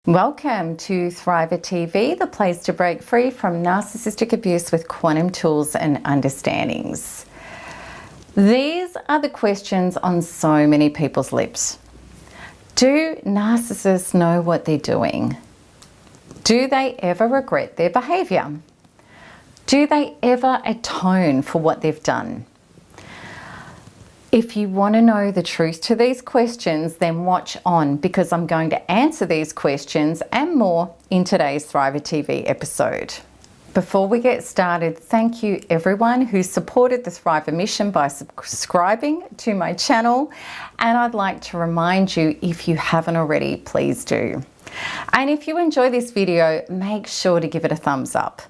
Welcome to Thriver TV, the place to break free from narcissistic abuse with quantum tools and understandings. These are the questions on so many people's lips. Do narcissists know what they're doing? Do they ever regret their behaviour? Do they ever atone for what they've done? If you want to know the truth to these questions, then watch on, because I'm going to answer these questions and more in today's Thriver TV episode. Before we get started, thank you everyone who supported the Thriver mission by subscribing to my channel. And I'd like to remind you, if you haven't already, please do. And if you enjoy this video, make sure to give it a thumbs up.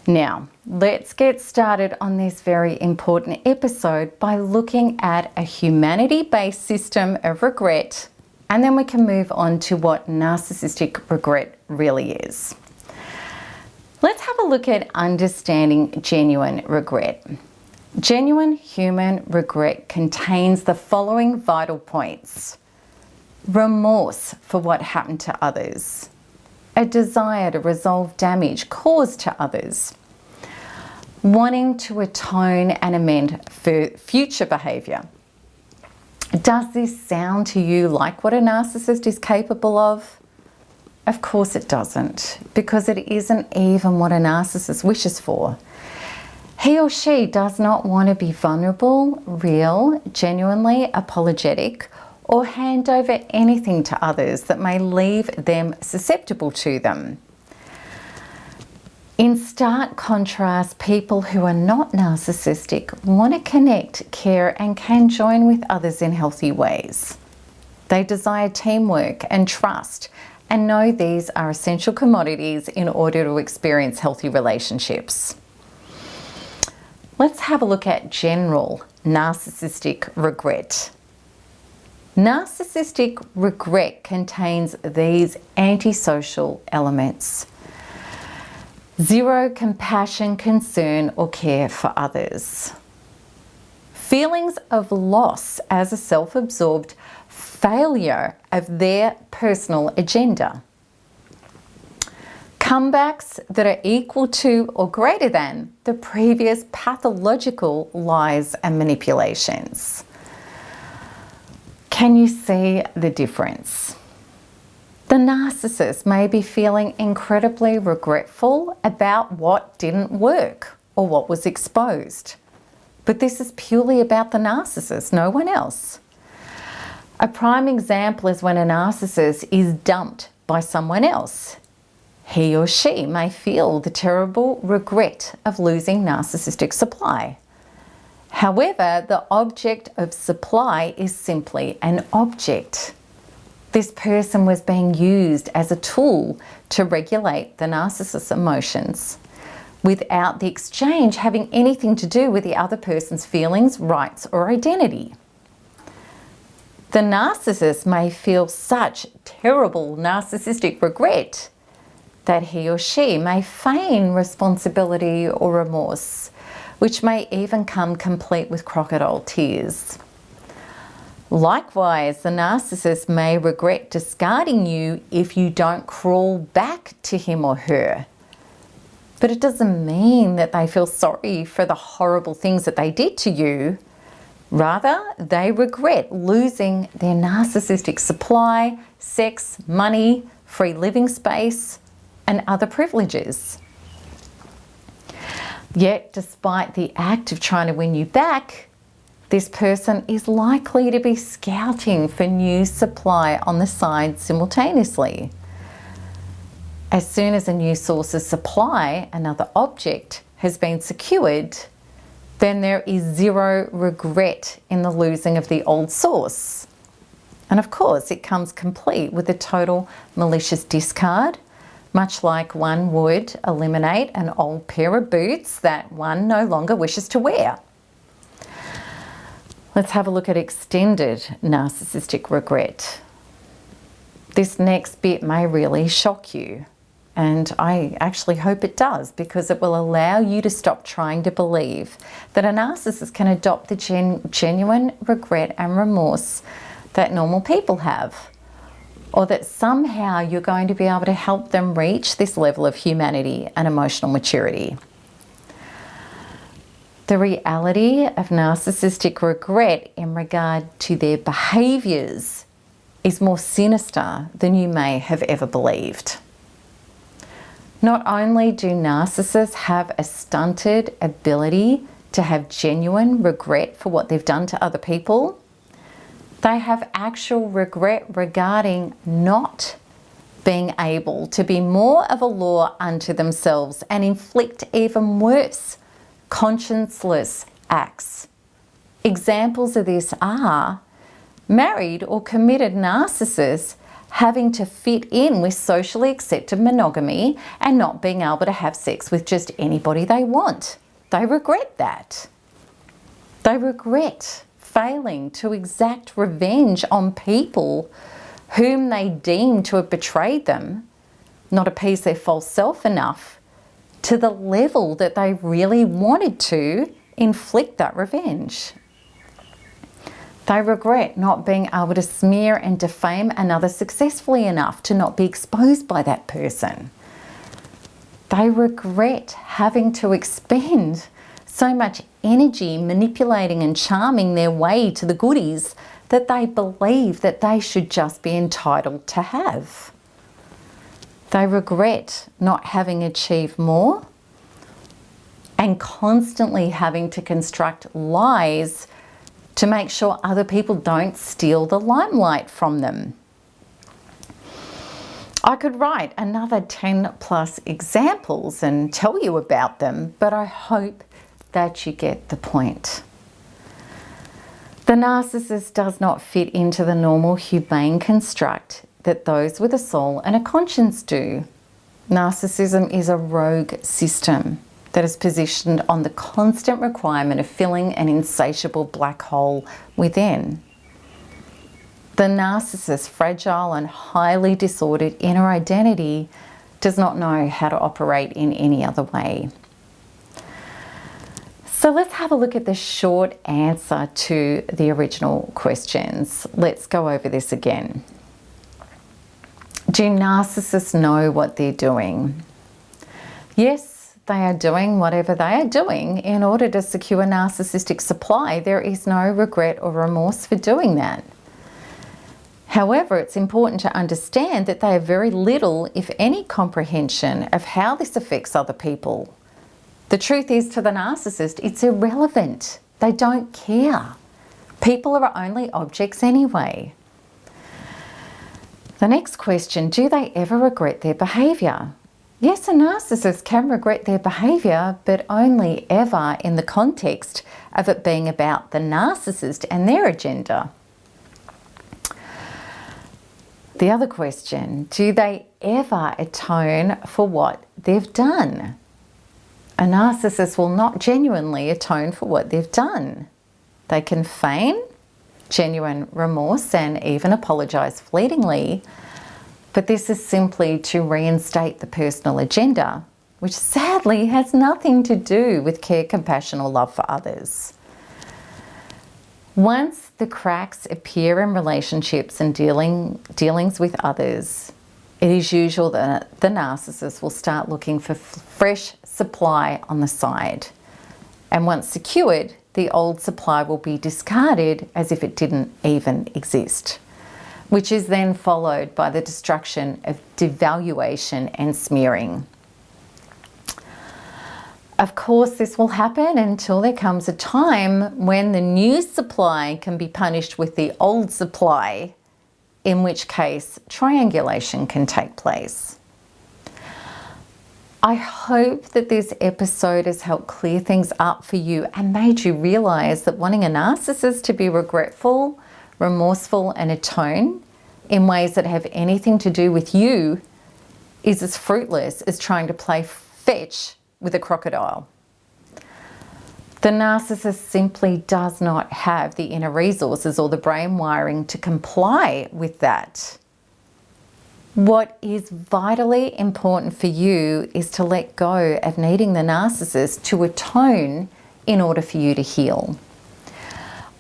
Now, let's get started on this very important episode by looking at a humanity-based system of regret, and then we can move on to what narcissistic regret really is. Let's have a look at understanding genuine regret. Genuine human regret contains the following vital points: remorse for what happened to others, a desire to resolve damage caused to others, wanting to atone and amend for future behaviour. Does this sound to you like what a narcissist is capable of? Of course it doesn't, because it isn't even what a narcissist wishes for. He or she does not want to be vulnerable, real, genuinely apologetic, or hand over anything to others that may leave them susceptible to them. In stark contrast, people who are not narcissistic want to connect, care, and can join with others in healthy ways. They desire teamwork and trust, and know these are essential commodities in order to experience healthy relationships. Let's have a look at general narcissistic regret. Narcissistic regret contains these antisocial elements: zero compassion, concern, or care for others. Feelings of loss as a self-absorbed failure of their personal agenda. Comebacks that are equal to or greater than the previous pathological lies and manipulations. Can you see the difference? The narcissist may be feeling incredibly regretful about what didn't work or what was exposed. But this is purely about the narcissist, no one else. A prime example is when a narcissist is dumped by someone else. He or she may feel the terrible regret of losing narcissistic supply. However, the object of supply is simply an object. This person was being used as a tool to regulate the narcissist's emotions, without the exchange having anything to do with the other person's feelings, rights, or identity. The narcissist may feel such terrible narcissistic regret that he or she may feign responsibility or remorse, which may even come complete with crocodile tears. Likewise, the narcissist may regret discarding you if you don't crawl back to him or her. But it doesn't mean that they feel sorry for the horrible things that they did to you. Rather, they regret losing their narcissistic supply, sex, money, free living space, and other privileges. Yet, despite the act of trying to win you back, this person is likely to be scouting for new supply on the side simultaneously. As soon as a new source of supply, another object, has been secured, then there is zero regret in the losing of the old source. And of course, it comes complete with a total malicious discard, much like one would eliminate an old pair of boots that one no longer wishes to wear. Let's have a look at extended narcissistic regret. This next bit may really shock you, and I actually hope it does, because it will allow you to stop trying to believe that a narcissist can adopt the genuine regret and remorse that normal people have, or that somehow you're going to be able to help them reach this level of humanity and emotional maturity. The reality of narcissistic regret in regard to their behaviours is more sinister than you may have ever believed. Not only do narcissists have a stunted ability to have genuine regret for what they've done to other people, they have actual regret regarding not being able to be more of a law unto themselves and inflict even worse conscienceless acts. Examples of this are married or committed narcissists having to fit in with socially accepted monogamy and not being able to have sex with just anybody they want. They regret that. They regret failing to exact revenge on people whom they deem to have betrayed them, not appease their false self enough to the level that they really wanted to inflict that revenge. They regret not being able to smear and defame another successfully enough to not be exposed by that person. They regret having to expend so much energy manipulating and charming their way to the goodies that they believe that they should just be entitled to have. They regret not having achieved more and constantly having to construct lies to make sure other people don't steal the limelight from them. I could write another 10 plus examples and tell you about them, but I hope that you get the point. The narcissist does not fit into the normal humane construct that those with a soul and a conscience do. Narcissism is a rogue system that is positioned on the constant requirement of filling an insatiable black hole within. The narcissist's fragile and highly disordered inner identity does not know how to operate in any other way. So let's have a look at the short answer to the original questions. Let's go over this again. Do narcissists know what they're doing? Yes, they are doing whatever they are doing in order to secure narcissistic supply. There is no regret or remorse for doing that. However, it's important to understand that they have very little, if any, comprehension of how this affects other people. The truth is, to the narcissist, it's irrelevant. They don't care. People are only objects anyway. The next question, do they ever regret their behaviour? Yes, a narcissist can regret their behaviour, but only ever in the context of it being about the narcissist and their agenda. The other question, do they ever atone for what they've done? A narcissist will not genuinely atone for what they've done. They can feign genuine remorse and even apologise fleetingly, but this is simply to reinstate the personal agenda, which sadly has nothing to do with care, compassion or love for others. Once the cracks appear in relationships and dealings with others, it is usual that the narcissist will start looking for fresh supply on the side. And once secured, the old supply will be discarded as if it didn't even exist, which is then followed by the destruction of devaluation and smearing. Of course, this will happen until there comes a time when the new supply can be punished with the old supply, in which case triangulation can take place. I hope that this episode has helped clear things up for you and made you realise that wanting a narcissist to be regretful, remorseful and atone in ways that have anything to do with you is as fruitless as trying to play fetch with a crocodile. The narcissist simply does not have the inner resources or the brain wiring to comply with that. What is vitally important for you is to let go of needing the narcissist to atone in order for you to heal.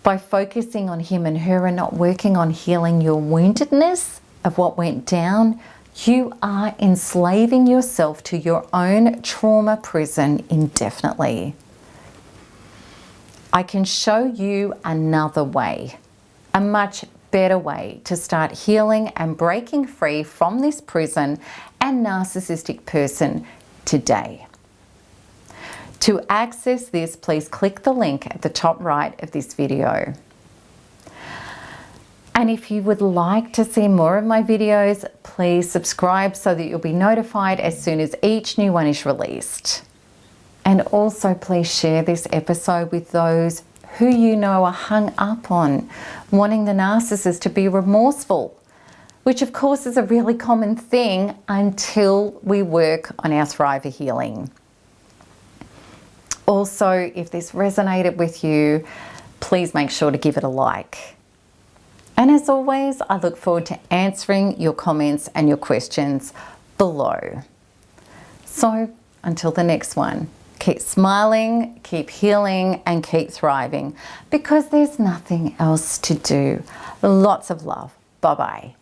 By focusing on him and her and not working on healing your woundedness, of what went down, you are enslaving yourself to your own trauma prison indefinitely. I can show you another way, a much better way to start healing and breaking free from this prison and narcissistic person today. To access this, please click the link at the top right of this video. And if you would like to see more of my videos, please subscribe so that you'll be notified as soon as each new one is released. And also please share this episode with those who you know are hung up on wanting the narcissist to be remorseful, which of course is a really common thing until we work on our Thriver healing. Also, if this resonated with you, please make sure to give it a like. And as always, I look forward to answering your comments and your questions below. So until the next one, keep smiling, keep healing, and keep thriving, because there's nothing else to do. Lots of love. Bye-bye.